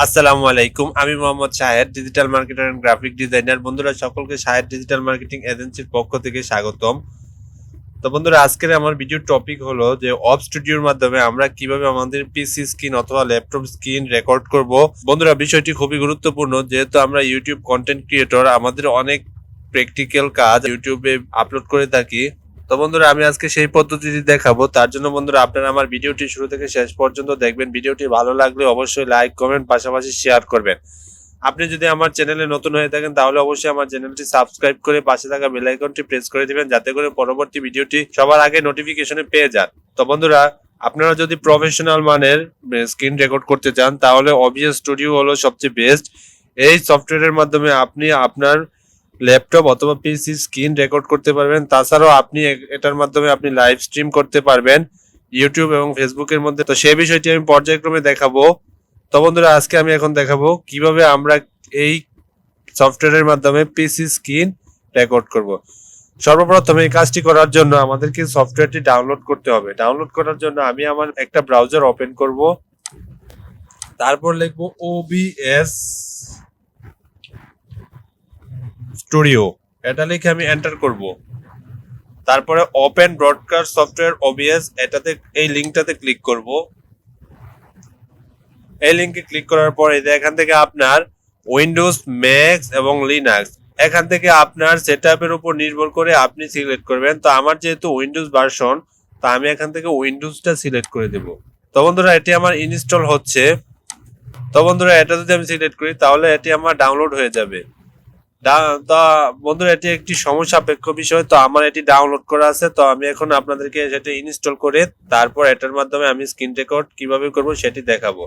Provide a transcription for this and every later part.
আসসালামু আলাইকুম, আমি Mohammad Shahed, digital marketer and graphic designer. বন্ধুরা সকলকে শাহেদ ডিজিটাল মার্কেটিং এজেন্সির পক্ষ থেকে স্বাগতম। তো বন্ধুরা, আজকের আমার ভিডিওর টপিক হলো যে অব স্টুডিওর মাধ্যমে আমরা কিভাবে আমাদের পিসি স্ক্রিন অথবা ল্যাপটপ স্ক্রিন রেকর্ড করব। বন্ধুরা, বিষয়টি খুবই গুরুত্বপূর্ণ, যেহেতু আমরা ইউটিউব কন্টেন্ট ক্রিয়েটর, আমাদের অনেক প্র্যাকটিক্যাল কাজ ইউটিউবে আপলোড করে থাকি। তো বন্ধুরা, আমি আজকে সেই পদ্ধতিটি দেখাবো। তার জন্য বন্ধুরা, আপনারা আমার ভিডিওটি শুরু থেকে শেষ পর্যন্ত দেখবেন। ভিডিওটি ভালো লাগলে অবশ্যই লাইক কমেন্ট পাশাপাশি শেয়ার করবেন। আপনি যদি আমার চ্যানেলে নতুন হয়ে থাকেন তাহলে অবশ্যই আমার চ্যানেলটি সাবস্ক্রাইব করে পাশে থাকা বেল আইকনটি প্রেস করে দিবেন, যাতে করে পরবর্তী ভিডিওটি সবার আগে নোটিফিকেশনে পেয়ে যান। তো বন্ধুরা, আপনারা যদি প্রফেশনাল মানের স্ক্রিন রেকর্ড করতে চান তাহলে OBS স্টুডিও হলো সবচেয়ে বেস্ট। এই সফটওয়্যারের মাধ্যমে আপনি আপনার ল্যাপটপ অথবা পিসি স্ক্রিন রেকর্ড করতে পারবেন। তাছাড়াও আপনি এটার মাধ্যমে আপনি লাইভ স্ট্রিম করতে পারবেন ইউটিউব এবং ফেসবুকের মধ্যে। তো সেই বিষয়টি আমি পর্যায়ক্রমে দেখাবো। তো বন্ধুরা, আজকে আমি এখন দেখাবো কিভাবে আমরা এই সফটওয়্যারের মাধ্যমে পিসি স্ক্রিন রেকর্ড করব। সর্বপ্রথম এই কাজটি করার জন্য আমাদেরকে সফটওয়্যারটি ডাউনলোড করতে হবে। ডাউনলোড করার জন্য আমি আমার একটা ব্রাউজার ওপেন করব, তারপর লিখবো OBS স্টুডিও। এটা লিখে আমি এন্টার করব। তারপরে ওপেন ব্রডকাস্ট সফটওয়্যার OBS, এটাতে এই লিংকটাতে ক্লিক করব। এই লিংকে ক্লিক করার পর এখান থেকে আপনার উইন্ডোজ, ম্যাক্স এবং লিনাক্স, এখান থেকে আপনার সেটআপের উপর নির্ভর করে আপনি সিলেক্ট করবেন। তো আমার যেহেতু উইন্ডোজ ভার্সন, তো আমি এখান থেকে উইন্ডোজটা সিলেক্ট করে দেব। তো বন্ধুরা, এটি আমার ইনস্টল হচ্ছে। তো বন্ধুরা, এটা যদি আমি সিলেক্ট করি তাহলে এটি আমার ডাউনলোড হয়ে যাবে। তা বন্ধুরা, এটি একটি সময় সাপেক্ষ বিষয়। তো আমার এটি ডাউনলোড করা আছে। তো আমি এখন আপনাদেরকে সেটা ইনস্টল করে তারপর এটার মাধ্যমে আমি স্ক্রিন রেকর্ড কিভাবে করব সেটি দেখাবো।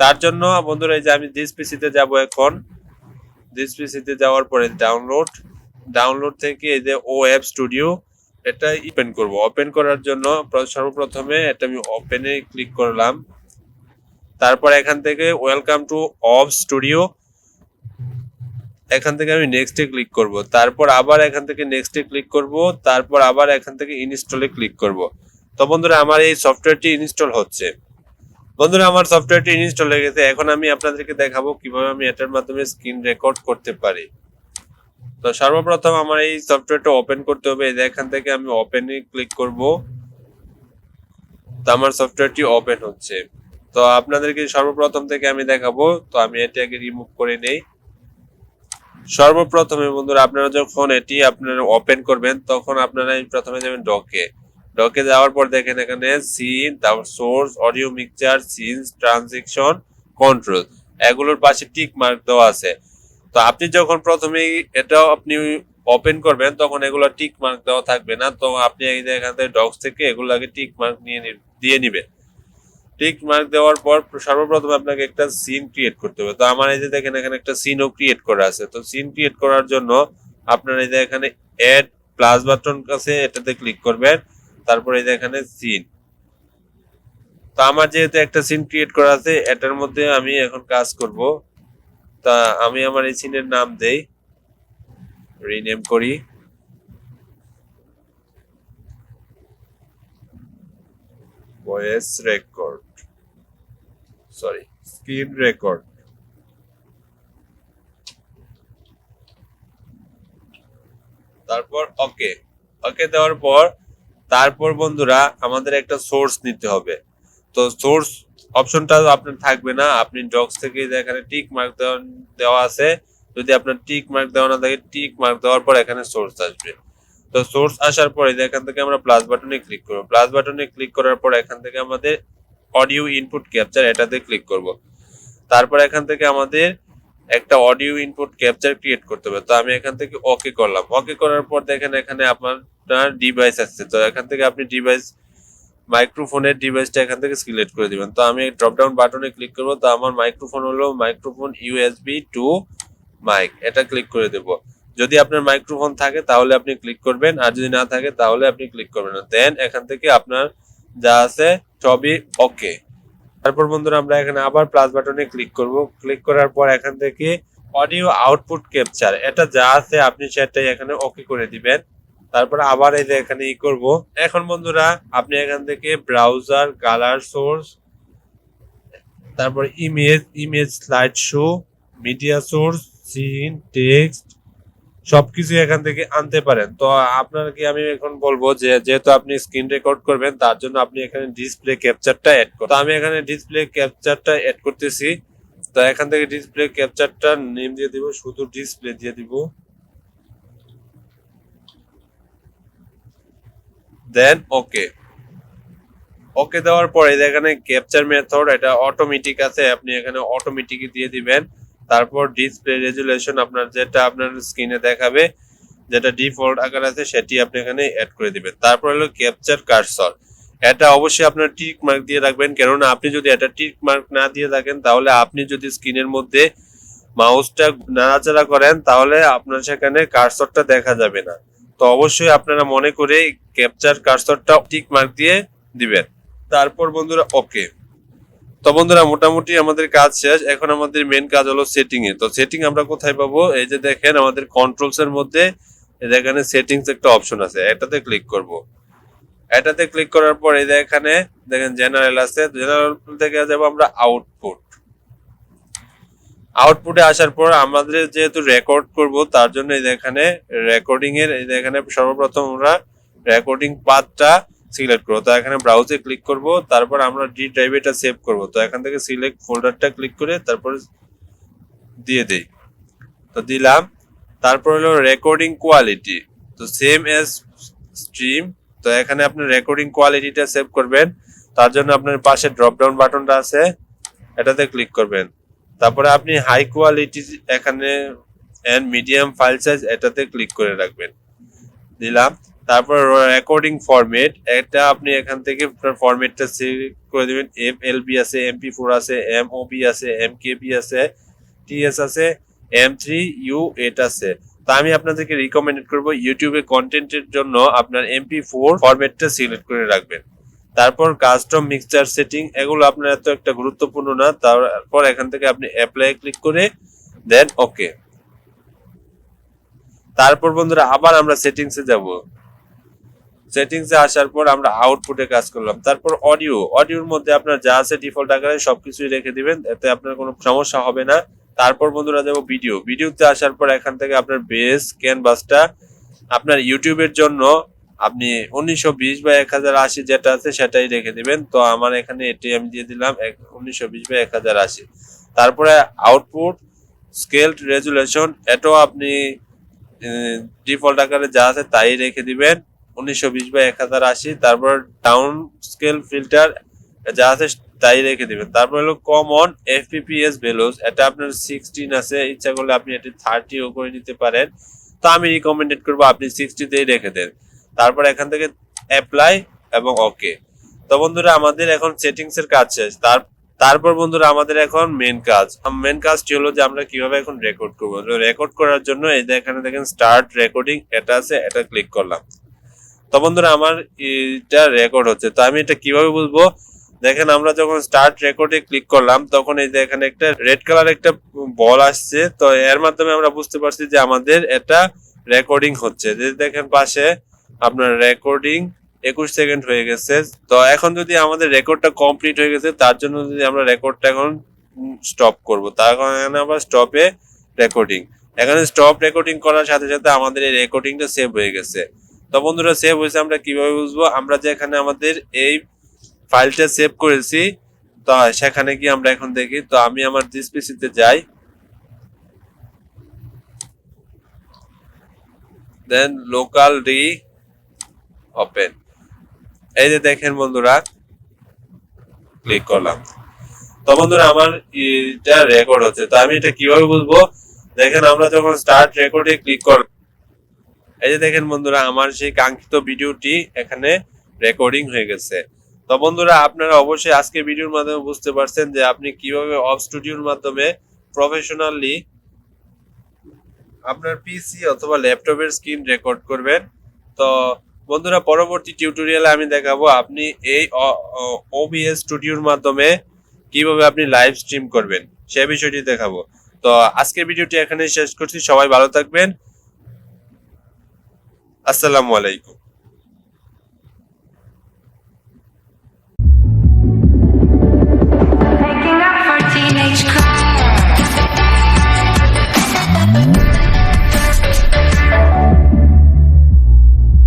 তার জন্য বন্ধুরা, এই যে আমি দিস পিসিতে যাব। এখন দিস পিসিতে যাওয়ার পরে ডাউনলোড থেকে এই যে OF স্টুডিও, এটা ওপেন করব। ওপেন করার জন্য সর্বপ্রথমে এটা আমি ওপেনে ক্লিক করলাম। তারপর এখান থেকে ওয়েলকাম টু OF স্টুডিও, এখান থেকে আমি নেক্সটে ক্লিক করব। তারপর আবার এখান থেকে নেক্সটে ক্লিক করব। তারপর আবার এখান থেকে ইনস্টলে ক্লিক করব। তো বন্ধুরা, আমার এই সফটওয়্যারটি ইনস্টল হচ্ছে। বন্ধুরা, আমার সফটওয়্যারটি ইনস্টল হয়ে গেছে। এখন আমি আপনাদেরকে দেখাবো কিভাবে আমি এটার মাধ্যমে স্ক্রিন রেকর্ড করতে পারি। তো সর্বপ্রথম আমার এই সফটওয়্যারটা ওপেন করতে হবে। এখান থেকে আমি ওপেনে ক্লিক করব। তো আমার সফটওয়্যারটি ওপেন হচ্ছে। তো আপনাদেরকে সর্বপ্রথম থেকে আমি দেখাবো। তো আমি এটাকে রিমুভ করে নেই। সর্বপ্রথমে বন্ধুরা, আপনারা যখন এটি আপনারা ওপেন করবেন তখন আপনারা প্রথমে যাবেন ডকে যাওয়ার পর দেখেন এখানে সিন, তারপর source, audio mixture, scenes, transition, control, এগুলোর পাশে টিক মার্ক দেওয়া আছে। তো আপনি যখন প্রথমেই এটা আপনি ওপেন করবেন তখন এগুলো টিক মার্ক দেওয়া থাকবে না। তো আপনি এই যে এখান থেকে ডক্স থেকে এগুলো আগে টিক মার্ক দিয়ে নিবেন। টিক মার্ক দেওয়ার পর সর্বপ্রথম আপনাকে একটা সিন ক্রিয়েট করতে হবে। তো আমার এই যে দেখেন এখানে একটা সিনও ক্রিয়েট করা আছে। তো সিন ক্রিয়েট করার জন্য আপনার এই যে এখানে এড প্লাস বাটন আছে, এটাতে ক্লিক করবেন। তারপর এই যে এখানে সিন। তো আমার যেহেতু একটা সিন ক্রিয়েট করা আছে, এটার মধ্যে আমি এখন কাজ করব। তা আমি আমার এই সিনের নাম দেই, রিনেম করি। Voice record, sorry, screen record. তারপর ওকে দেওয়ার পর তারপর বন্ধুরা, আমাদের একটা সোর্স নিতে হবে। তো সোর্স অপশনটা আপনার থাকবে না। আপনি ডক্স থেকে এখানে টিক মার্ক দেওয়া আছে। যদি আপনার টিক মার্ক দেওয়া না থাকে, টিক মার্ক দেওয়ার পর এখানে সোর্স আসবে। তো সোর্স আসার পরে এখান থেকে আমরা প্লাস বাটনে ক্লিক করব। প্লাস বাটনে ক্লিক করার পর এখান থেকে আমাদের অডিও ইনপুট ক্যাপচার, এটাতে ক্লিক করব। তারপর এখান থেকে আমাদের একটা অডিও ইনপুট ক্যাপচার ক্রিয়েট করতে হবে। তো আমি এখান থেকে ওকে করলাম। ওকে করার পর দেখেন এখানে আপনার ডিভাইস আছে। তো এখান থেকে আপনি ডিভাইস, মাইক্রোফোনের ডিভাইসটা এখান থেকে সিলেক্ট করে দিবেন। তো আমি ড্রপ ডাউন বাটনে ক্লিক করব। তো আমার মাইক্রোফোন হলো মাইক্রোফোন USB টু মাইক, এটা ক্লিক করে দেব। যদি আপনার মাইক্রোফোন থাকে তাহলে আপনি ক্লিক করবেন, আর যদি না থাকে তাহলে আপনি ক্লিক করবেন না। দেন এখান থেকে আপনার যা আছে সবই ওকে। তারপর বন্ধুরা, আমরা এখানে আবার প্লাস বাটনে ক্লিক করব। ক্লিক করার পর এখান থেকে অডিও আউটপুট ক্যাপচার, এটা যা আছে আপনি সেটাই এখানে ওকে করে দিবেন। তারপর আবার এই যে এখানে করব। এখন বন্ধুরা, আপনি এখান থেকে ব্রাউজার, কালার সোর্স, তারপর image slide show, media source, scene, text সবকিছু এখান থেকে আনতে পারেন। তো আপনাকে আমি এখন বলবো যে যেহেতু আপনি স্ক্রিন রেকর্ড করবেন তার জন্য আপনি এখানে ডিসপ্লে ক্যাপচারটা অ্যাড করুন। তো আমি এখানে ডিসপ্লে ক্যাপচারটা অ্যাড করতেছি। তো এখান থেকে ডিসপ্লে ক্যাপচারটা নেম দিয়ে দিব, শুধু ডিসপ্লে দিয়ে দিব। দেন ওকে দেওয়ার পরে এখানে ক্যাপচার মেথড এটা অটোমেটিক আছে, আপনি এখানে অটোমেটিক দিয়ে দিবেন। তারপর ডিসপ্লে রেজুলেশন আপনার যেটা আপনার স্ক্রিনে দেখাবে, যেটা ডিফল্ট আকার আছে সেটি আপনি এখানে অ্যাড করে দিবেন। তারপর হলো ক্যাপচার কার্সর, এটা অবশ্যই আপনার টিক মার্ক দিয়ে রাখবেন, কেননা আপনি যদি এটা টিক মার্ক না দিয়ে থাকেন তাহলে আপনি যদি স্ক্রিনের মধ্যে মাউসটা নাড়াচাড়া করেন তাহলে আপনার সেখানে কার্সরটা দেখা যাবে না। তো অবশ্যই আপনারা মনে করে ক্যাপচার কার্সরটা টিক মার্ক দিয়ে দিবেন। তারপর বন্ধুরা ওকে। তো বন্ধুরা মোটামুটি আমাদের কাজ শেষ, এখন আমাদের মেন কাজ হলো সেটিং এ। তো সেটিং আমরা কোথায় পাবো? এই যে দেখেন আমাদের কন্ট্রোলস এর মধ্যে এখানে সেটিংস একটা অপশন আছে, এটাতে ক্লিক করব। এটাতে ক্লিক করার পর এই যে এখানে দেখেন জেনারেল আছে, জেনারেল থেকে যাব আমরা আউটপুটে আসার পর আমাদের যেহেতু রেকর্ড করব তার জন্য এই এখানে রেকর্ডিং এর এই এখানে সর্বপ্রথম আমরা রেকর্ডিং পাথটা সিলেক্ট করব। তো এখানে ব্রাউজে ক্লিক করব, তারপর আমরা ডি ড্রাইভে এটা সেভ করব। তো এখান থেকে সিলেক্ট ফোল্ডারটা ক্লিক করে তারপর দিয়ে দেই। তো দিলাম। তারপর হলো রেকর্ডিং কোয়ালিটি, তো সেম এজ স্ট্রিম। তো এখানে আপনি রেকর্ডিং কোয়ালিটিটা সেভ করবেন, তার জন্য আপনার পাশে ড্রপ ডাউন বাটনটা আছে, এটাতে ক্লিক করবেন। তারপরে আপনি হাই কোয়ালিটি এখানে এন্ড মিডিয়াম ফাইল সাইজ এটাতে ক্লিক করে রাখবেন, দিলাম। তারপর রেকর্ডিং ফরম্যাট, এটা আপনি এখান থেকে ফরম্যাটটা সিলেক্ট করে দিবেন। এফএলবি আছে, এমপি4 আছে, এমওবি আছে, এমকেবি আছে, টিএস আছে, এম3U8 আছে। তো আমি আপনাদেরকে রিকমেন্ড করব ইউটিউবে কন্টেন্টের জন্য আপনার এমপি4 ফরম্যাটটা সিলেক্ট করে রাখবেন। তারপর কাস্টম মিক্সচার সেটিং, এগুলো আপনার এত একটা গুরুত্বপূর্ণ না। তারপর এখান থেকে আপনি অ্যাপ্লাই ক্লিক করে দেন ওকে। তারপর বন্ধুরা আবার আমরা সেটিংসে যাব। সেটিংসে আসার পর আমরা আউটপুটে কাজ করলাম। তারপর অডিওর মধ্যে আপনার যা আছে ডিফল্ট আকারে সবকিছুই রেখে দিবেন, এতে আপনার কোনো সমস্যা হবে না। তারপর বন্ধুরা যাব ভিডিওতে আসার পর এখান থেকে আপনার বেস ক্যানভাসটা আপনার ইউটিউবের জন্য আপনি 1920x1080 যেটা আছে সেটাই রেখে দিবেন। তো আমার এখানে এটি আমি দিয়ে দিলাম 1920x1080। তারপরে আউটপুট স্কেল রেজুলেশন, এটাও আপনি ডিফল্ট আকারে যা আছে তাই রেখে দিবেন 1920x1080। তারপর ডাউন স্কেল ফিল্টার যা আছে তাই রেখে দিবেন। তারপর হলো কমন এফপিপিএস ভ্যালুস, এটা আপনার 16 আছে, ইচ্ছা করলে আপনি এটি 30 ও করে নিতে পারেন। তো আমি রিকমেন্ডেড করবো আপনি 60 তেই রেখে দেন। তারপর এখান থেকে অ্যাপ্লাই এবং ওকে। তো বন্ধুরা আমাদের এখন সেটিংস এর কাজ শেষ। তারপর বন্ধুরা আমাদের এখন মেন কাজটি হলো যে আমরা কিভাবে এখন রেকর্ড করবো। রেকর্ড করার জন্য এই যে এখানে দেখেন স্টার্ট রেকর্ডিং এটা আছে, এটা ক্লিক করলাম। তো বন্ধুরা আমার এটা রেকর্ড হচ্ছে। তো আমি এটা কিভাবে বুঝবো? দেখেন আমরা যখন স্টার্ট রেকর্ডে ক্লিক করলাম তখন এই যে এখানে একটা রেড কালার একটা বল আসছে, তো এর মাধ্যমে আমরা বুঝতে পারছি যে আমাদের এটা রেকর্ডিং হচ্ছে। যে দেখেন পাশে আপনার রেকর্ডিং 21 সেকেন্ড হয়ে গেছে। তো এখন যদি আমাদের রেকর্ডটা কমপ্লিট হয়ে গেছে তার জন্য যদি আমরা রেকর্ডটা এখন স্টপ করব, তার কারণে আবার স্টপে রেকর্ডিং, এখানে স্টপ রেকর্ডিং করার সাথে সাথে আমাদের এই রেকর্ডিংটা সেভ হয়ে গেছে। তো বন্ধুরা সেভ হয়েছে আমরা কিভাবে বুঝবো? আমরা যে এখানে আমাদের এই ফাইলটা সেভ করেছি তো সেখানে গিয়ে আমরা এখন দেখি। তো আমি আমার দিস পিসিতে যাই, দেন লোকাল রি ওপেন, এই যে দেখেন বন্ধুরা ক্লিক করলাম। তো বন্ধুরা আমার এটা রেকর্ড হচ্ছে। তো আমি এটা কিভাবে বুঝবো? দেখেন আমরা যখন স্টার্ট রেকর্ডে ক্লিক করব, এই যে দেখেন বন্ধুরা আমার সেই কাঙ্ক্ষিত ভিডিওটি এখানে রেকর্ডিং হয়ে গেছে। তো বন্ধুরা আপনারা অবশ্যই আজকে ভিডিওর মাধ্যমে বুঝতে পারছেন যে আপনি কিভাবে অফ স্টুডিওর মাধ্যমে প্রফেশনালি আপনার পিসি অথবা ল্যাপটপের স্ক্রিন রেকর্ড করবেন। তো বন্ধুরা পরবর্তী টিউটোরিয়ালে আমি দেখাবো আপনি এই ওবিএস স্টুডিওর মাধ্যমে কিভাবে আপনি লাইভ স্ট্রিম করবেন সে বিষয়টি দেখাবো। তো আজকের ভিডিওটি এখানে শেষ করছি, সবাই ভালো থাকবেন, আসসালামু আলাইকুম।